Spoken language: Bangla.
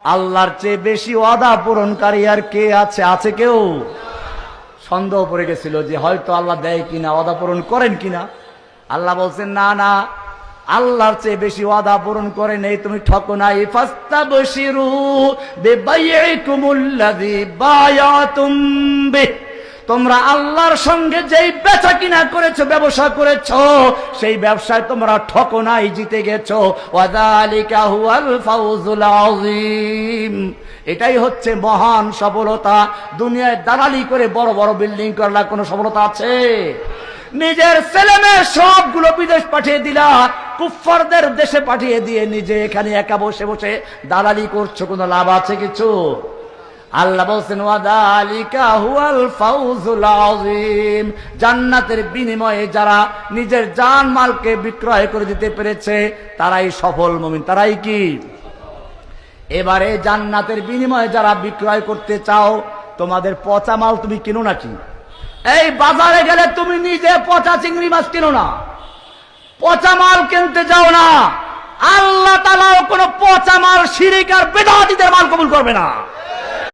আল্লাহর চেয়ে বেশি ওয়াদা পূরণকারী আর কে আছে? আছে কেউ? সন্দেহ পড়ে গেছিল যে হয়তো আল্লাহ দেয় কিনা, ওয়াদা পূরণ করেন কিনা। আল্লাহ বলছেন না না, আল্লাহর চেয়ে বেশি ওয়াদা পূরণ করে নেই, তুমি ঠকো নাই। ফাস্তাবশিরু বিবাইইকুমুল্লাযী বায়াতুম বিহি, তোমরা আল্লাহর সঙ্গে যেই বেচা কিনা করেছো, ব্যবসা করেছো, সেই ব্যবসায় তোমরা ঠকো নাই, জিতে গেছো। ওয়াযালিকা হুয়াল ফাউজুল আযীম, এটাই হচ্ছে মহান সফলতা। দুনিয়ায় দালালি করে বড় বড় বিল্ডিং করলা, কোনো সফলতা আছে? নিজের ছেলে মেয়ে সবগুলো বিদেশ পাঠিয়ে দিলা, কুফফারদের দেশে পাঠিয়ে দিয়ে নিজে এখানে একা বসে বসে দালালি করছো, কোনো লাভ আছে কিছু? আল্লাহ বলছেন ওয়াযালিকা হুয়াল ফাউজুল আযীম, জান্নাতের বিনিময়ে যারা নিজের জান মালকে বিক্রয় করে দিতে পেরেছে তারাই সফল মুমিন। তারাই কি? এবারে জান্নাতের বিনিময়ে যারা বিক্রয় করতে চাও, তোমাদের পচা মাল তুমি কিনো নাকি? এই বাজারে গেলে তুমি নিজে পচা চিংড়ি মাছ কিনো না, পচা মাল কিনতে যাও না। আল্লাহ তাআলাও কোনো পচা মাল, শিরক আর বিদআতীদের মাল কবুল করবে না।